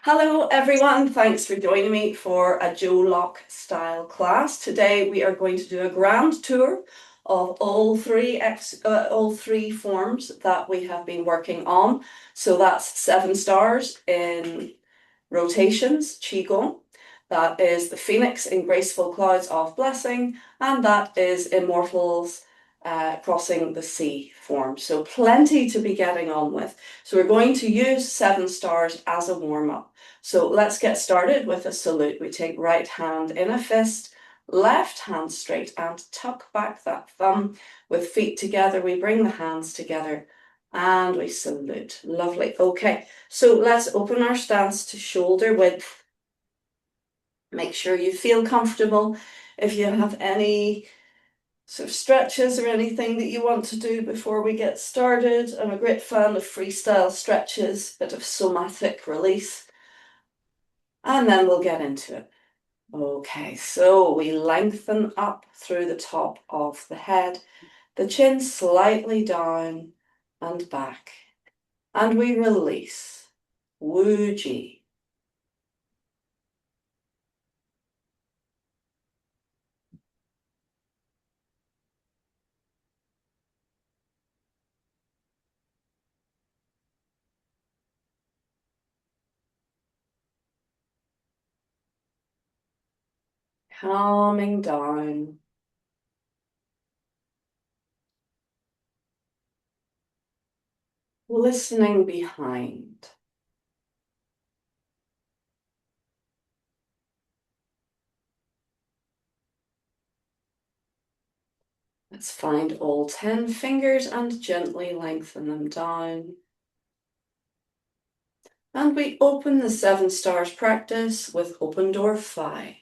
Hello everyone, thanks for joining me for a Lok Style class. Today we are going to do a grand tour of all three forms that we have been working on. So that's 7 stars in rotations, Qigong. That is the Phoenix in Graceful Clouds of Blessing, and that is Immortals crossing the sea form. So plenty to be getting on with. So we're going to use 7 stars as a warm-up. So let's get started with a salute. We take right hand in a fist, left hand straight, and tuck back that thumb with feet together. We bring the hands together and we salute. Lovely. Okay, so let's open our stance to shoulder width. Make sure you feel comfortable. If you have any sort of stretches or anything that you want to do before we get started, I'm a great fan of freestyle stretches, bit of somatic release, and then we'll get into it. Okay, so we lengthen up through the top of the head, the chin slightly down and back, and we release. Wu Ji. Calming down. Listening behind. Let's find all 10 fingers and gently lengthen them down. And we open the 7 stars practice with open door 5.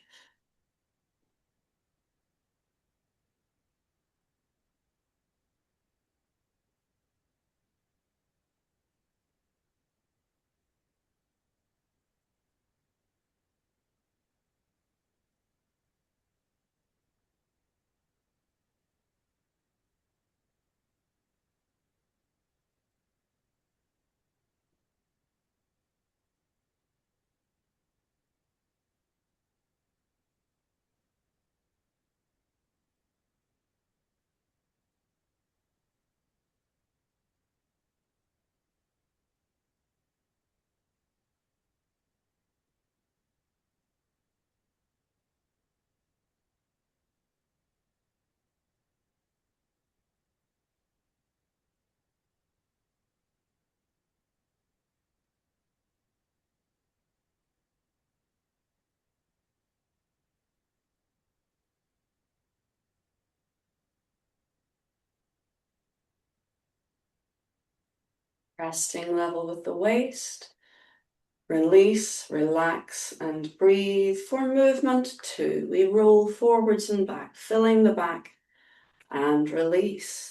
Resting level with the waist. Release, relax, and breathe. For movement 2, we roll forwards and back, filling the back, and release.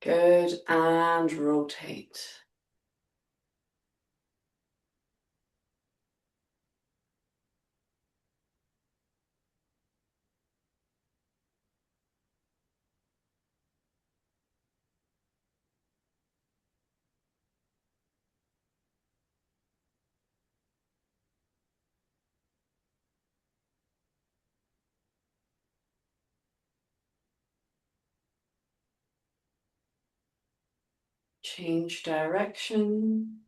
Good, and rotate. Change direction.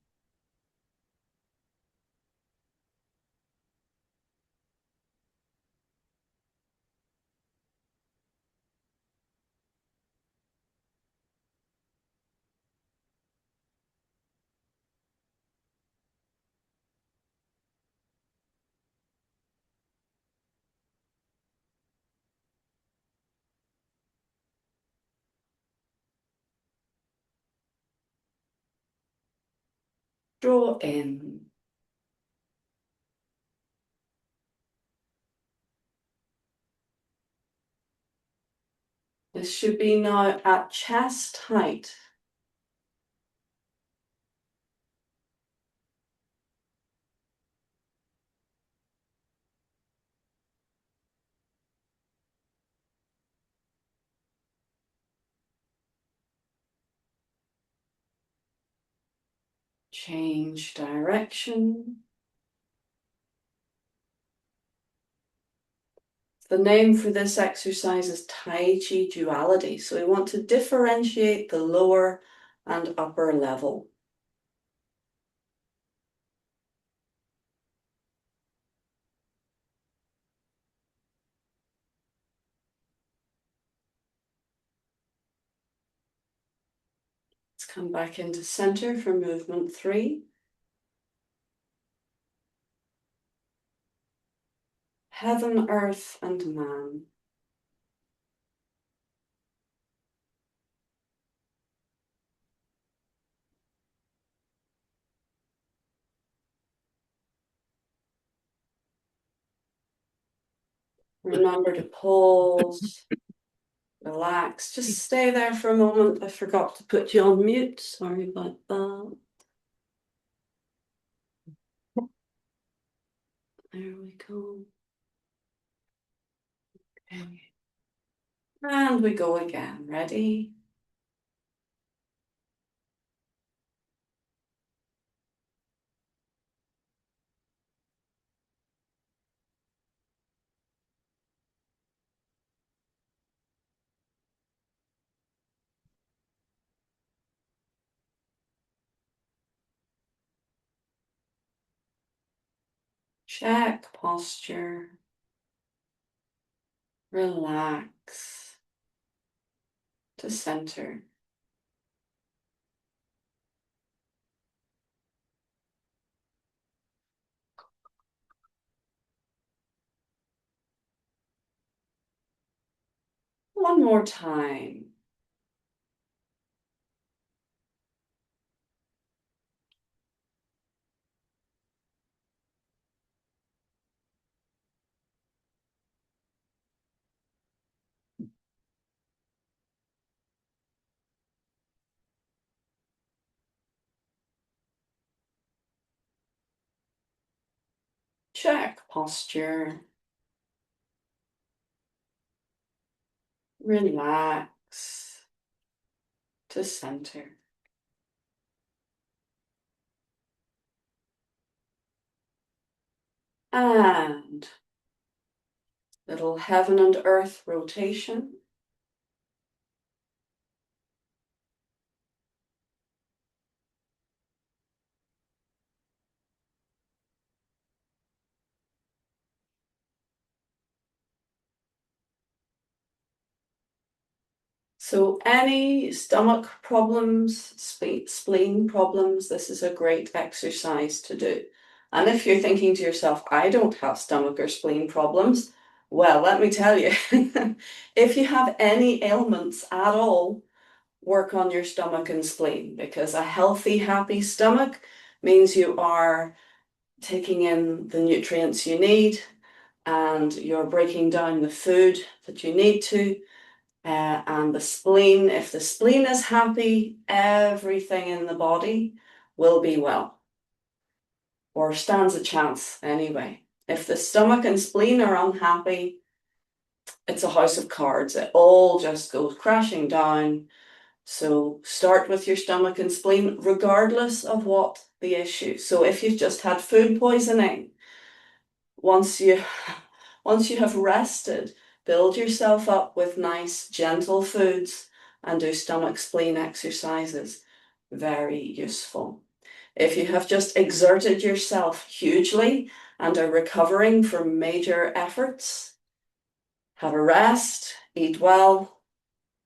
Draw in. This should be now at chest height. Change direction. The name for this exercise is Tai Chi duality. So we want to differentiate the lower and upper level. Let's come back into center for movement 3. Heaven, earth, and man. Remember to pause, relax. Just stay there for a moment. I forgot to put you on mute. Sorry about that. There we go. Okay. And we go again. Ready? Check posture. Relax to center. One more time. Check posture. Relax to center. And little heaven and earth rotation. So any stomach problems, spleen problems, this is a great exercise to do. And if you're thinking to yourself, I don't have stomach or spleen problems, well, let me tell you, if you have any ailments at all, work on your stomach and spleen, because a healthy, happy stomach means you are taking in the nutrients you need and you're breaking down the food that you need to. And the spleen, if the spleen is happy, everything in the body will be well, or stands a chance anyway. If the stomach and spleen are unhappy, it's a house of cards. It all just goes crashing down. So start with your stomach and spleen, regardless of what the issue. So if you've just had food poisoning, once you have rested, build yourself up with nice, gentle foods and do stomach spleen exercises. Very useful. If you have just exerted yourself hugely and are recovering from major efforts, have a rest, eat well,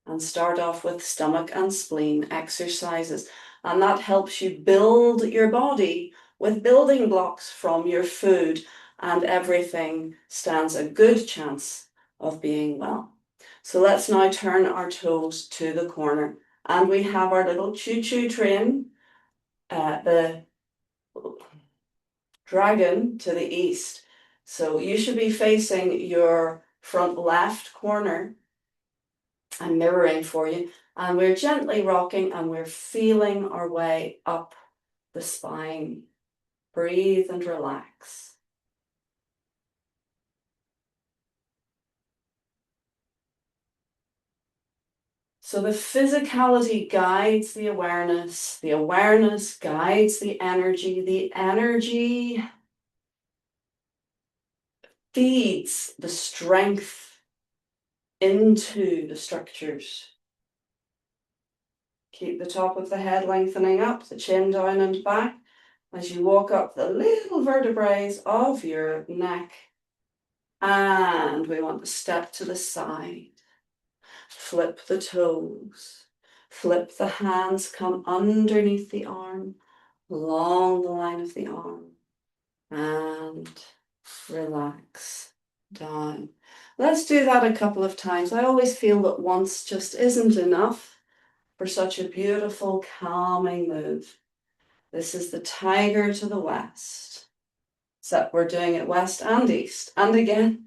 and start off with stomach and spleen exercises. And that helps you build your body with building blocks from your food, and everything stands a good chance of being well. So let's now turn our toes to the corner, and we have our little choo-choo train, the dragon to the east. So you should be facing your front left corner I'm mirroring for you. And we're gently rocking and we're feeling our way up the spine. Breathe and relax. So the physicality guides the awareness guides the energy feeds the strength into the structures. Keep the top of the head lengthening up, the chin down and back as you walk up the little vertebrae of your neck. And we want to step to the side. Flip the toes. Flip the hands, come underneath the arm, along the line of the arm. And relax down. Let's do that a couple of times. I always feel that once just isn't enough for such a beautiful, calming move. This is the tiger to the west. So we're doing it west and east. And again,